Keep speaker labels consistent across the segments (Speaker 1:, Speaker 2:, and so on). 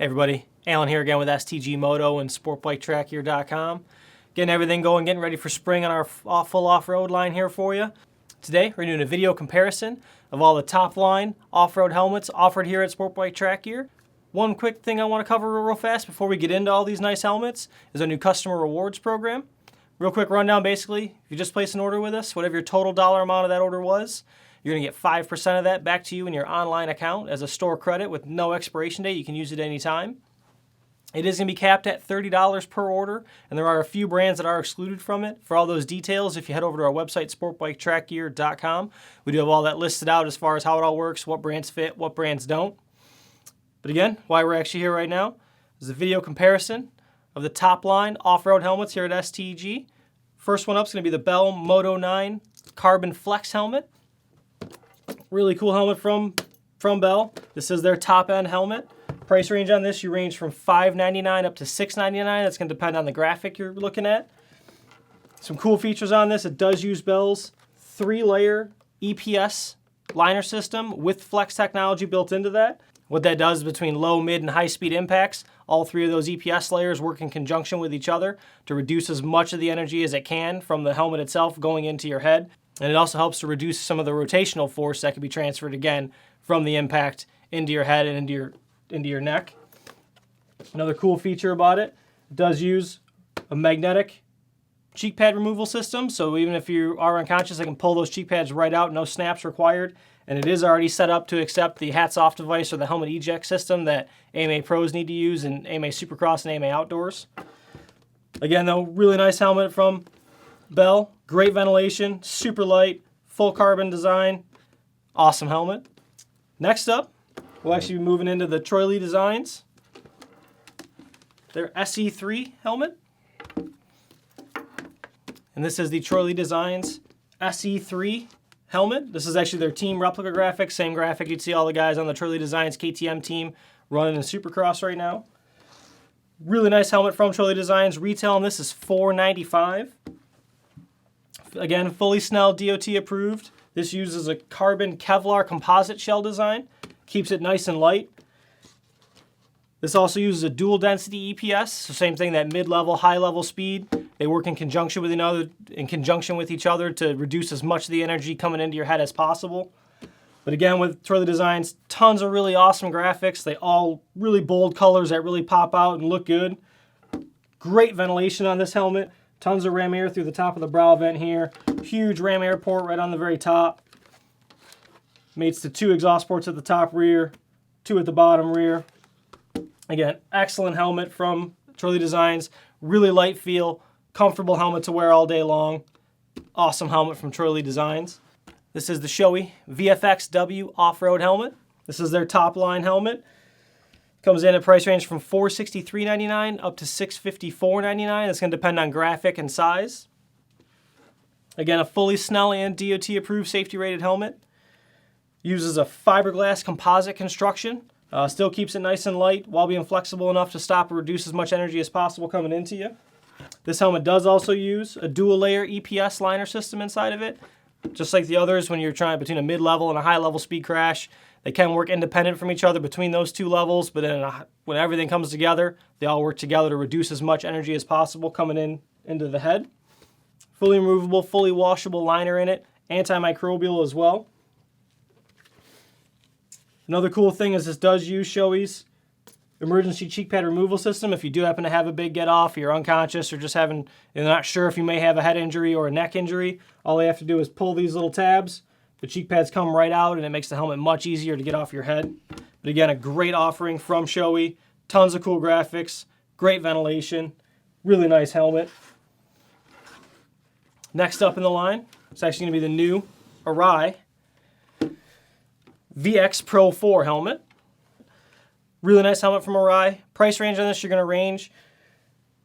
Speaker 1: Hey everybody, Alan here again with STG Moto and SportBikeTrackGear.com. Getting everything going, getting ready for spring on our full off-road line here for you. Today we're doing a video comparison of all the top line off-road helmets offered here at Sport Bike Track Gear. One quick thing I want to cover real fast before we get into all these nice helmets is our new customer rewards program. Real quick rundown, basically, if you just place an order with us, whatever your total dollar amount of that order was, you're going to get 5% of that back to you in your online account as a store credit with no expiration date. You can use it anytime. It is going to be capped at $30 per order, and there are a few brands that are excluded from it. For all those details, if you head over to our website, sportbiketrackgear.com, we do have all that listed out as far as how it all works, what brands fit, what brands don't. But again, why we're actually here right now is a video comparison of the top line off-road helmets here at STG. First one up is going to be the Bell Moto-9 Carbon Flex helmet. Really cool helmet from Bell. This is their top-end helmet. Price range on this, you range from $5.99 up to $6.99. That's going to depend on the graphic you're looking at. Some cool features on this. It does use Bell's 3-layer EPS liner system with flex technology built into that. What that does is between low, mid, and high-speed impacts, all three of those EPS layers work in conjunction with each other to reduce as much of the energy as it can from the helmet itself going into your head. And it also helps to reduce some of the rotational force that can be transferred again from the impact into your head and into your neck. Another cool feature about it does use a magnetic cheek pad removal system. So even if you are unconscious, I can pull those cheek pads right out, no snaps required. And it is already set up to accept the hats off device or the helmet eject system that AMA pros need to use in AMA Supercross and AMA Outdoors. Again though, really nice helmet from Bell. Great ventilation, super light, full carbon design, awesome helmet. Next up, we'll actually be moving into the Lee Designs, their SE3 helmet. And this is the Lee Designs SE3 helmet. This is actually their team replica graphic, same graphic you'd see all the guys on the Lee Designs KTM team running in Supercross right now. Really nice helmet from Lee Designs. Retail on this is $4.95. Again, fully Snell DOT approved. This uses a carbon Kevlar composite shell design. Keeps it nice and light. This also uses a dual density EPS, so same thing, that mid-level, high-level speed. They work in conjunction with each other to reduce as much of the energy coming into your head as possible. But again, with Lee Designs, tons of really awesome graphics. They all really bold colors that really pop out and look good. Great ventilation on this helmet. Tons of ram air through the top of the brow vent here. Huge ram air port right on the very top. Mates to 2 exhaust ports at the top rear, 2 at the bottom rear. Again, excellent helmet from Lee Designs. Really light feel, comfortable helmet to wear all day long. Awesome helmet from Lee Designs. This is the Shoei VFX-W off-road helmet. This is their top line helmet. Comes in at price range from $463.99 up to $654.99. It's going to depend on graphic and size. Again, a fully Snell and DOT approved safety rated helmet. Uses a fiberglass composite construction. Still keeps it nice and light while being flexible enough to stop or reduce as much energy as possible coming into you. This helmet does also use a dual layer EPS liner system inside of it. Just like the others, when you're trying between a mid-level and a high-level speed crash, they can work independent from each other between those two levels, but then when everything comes together, they all work together to reduce as much energy as possible coming into the head. Fully removable, fully washable liner in it, antimicrobial as well. Another cool thing is this does use Shoei's emergency cheek pad removal system. If you do happen to have a big get off, you're unconscious, or just you're not sure if you may have a head injury or a neck injury, all you have to do is pull these little tabs. The cheek pads come right out, and it makes the helmet much easier to get off your head. But again, a great offering from Shoei. Tons of cool graphics, great ventilation, really nice helmet. Next up in the line, it's actually going to be the new Arai VX-Pro 4 helmet. Really nice helmet from Arai. Price range on this, you're going to range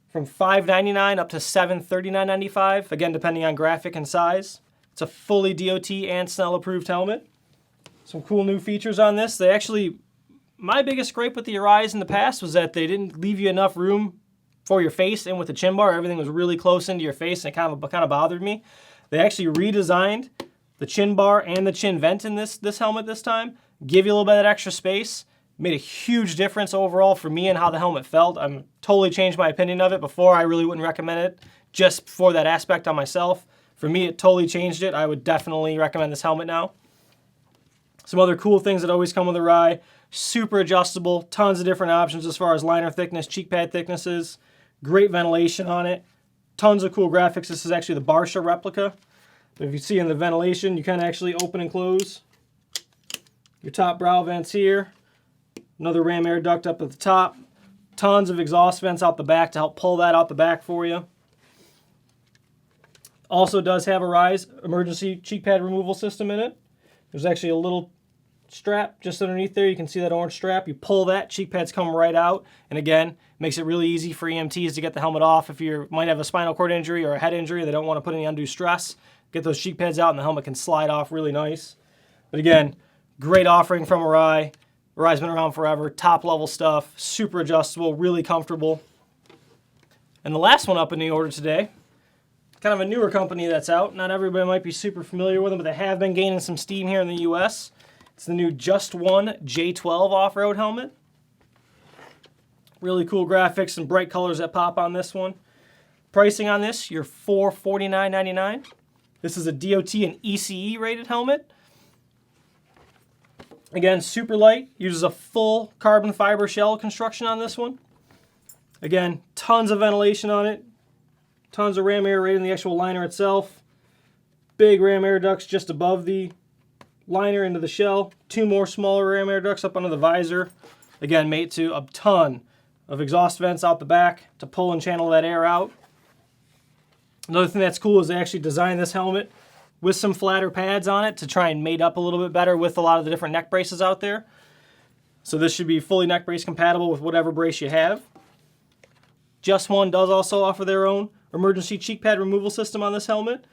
Speaker 1: from $5.99 up to $739.95, again, depending on graphic and size. It's a fully DOT and Snell approved helmet. Some cool new features on this. My biggest gripe with the Arais in the past was that they didn't leave you enough room for your face in with the chin bar. Everything was really close into your face, and it kind of bothered me. They actually redesigned the chin bar and the chin vent in this helmet this time. Give you a little bit of that extra space. Made a huge difference overall for me and how the helmet felt. I'm totally changed my opinion of it. Before, I really wouldn't recommend it just for that aspect on myself. For me, it totally changed it. I would definitely recommend this helmet now. Some other cool things that always come with Arai: super adjustable, tons of different options as far as liner thickness, cheek pad thicknesses, great ventilation on it, tons of cool graphics. This is actually the Barsha replica. But if you see in the ventilation, you can actually open and close your top brow vents here. Another ram air duct up at the top. Tons of exhaust vents out the back to help pull that out the back for you. Also does have Arai's emergency cheek pad removal system in it. There's actually a little strap just underneath there. You can see that orange strap. You pull that, cheek pads come right out. And again, makes it really easy for EMTs to get the helmet off. If you might have a spinal cord injury or a head injury, they don't want to put any undue stress, get those cheek pads out and the helmet can slide off really nice. But again, great offering from Arai. Arai's been around forever, top level stuff, super adjustable, really comfortable. And the last one up in the order today, kind of a newer company that's out. Not everybody might be super familiar with them, but they have been gaining some steam here in the US. It's the new Just1 J12 off-road helmet. Really cool graphics and bright colors that pop on this one. Pricing on this, you're $449.99. This is a DOT and ECE rated helmet. Again, super light, uses a full carbon fiber shell construction on this one. Again, tons of ventilation on it, tons of ram air right in the actual liner itself. Big ram air ducts just above the liner into the shell. Two more smaller ram air ducts up under the visor. Again, mate to a ton of exhaust vents out the back to pull and channel that air out. Another thing that's cool is they actually designed this helmet with some flatter pads on it to try and mate up a little bit better with a lot of the different neck braces out there. So this should be fully neck brace compatible with whatever brace you have. Just1 does also offer their own emergency cheek pad removal system on this helmet.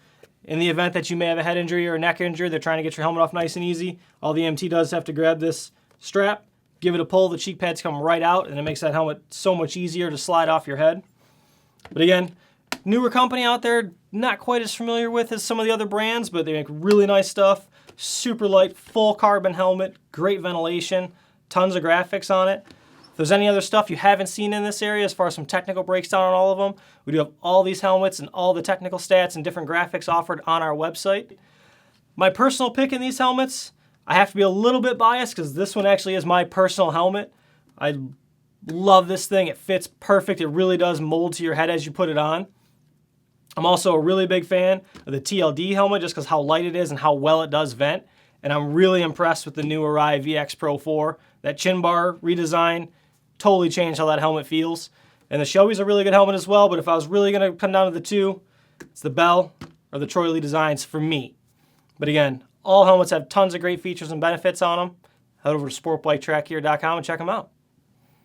Speaker 1: In the event that you may have a head injury or a neck injury, they're trying to get your helmet off nice and easy. All the EMT does is have to grab this strap, give it a pull, the cheek pads come right out, and it makes that helmet so much easier to slide off your head. But again, newer company out there, not quite as familiar with as some of the other brands, but they make really nice stuff. Super light, full carbon helmet, great ventilation, tons of graphics on it. If there's any other stuff you haven't seen in this area as far as some technical breakdown on all of them, we do have all these helmets and all the technical stats and different graphics offered on our website. My personal pick in these helmets, I have to be a little bit biased because this one actually is my personal helmet. I love this thing. It fits perfect. It really does mold to your head as you put it on. I'm also a really big fan of the TLD helmet just because how light it is and how well it does vent. And I'm really impressed with the new Arai VX-Pro 4. That chin bar redesign totally changed how that helmet feels. And the Shoei's a really good helmet as well, but if I was really going to come down to the two, it's the Bell or the Lee Designs for me. But again, all helmets have tons of great features and benefits on them. Head over to sportbiketrackgear.com and check them out.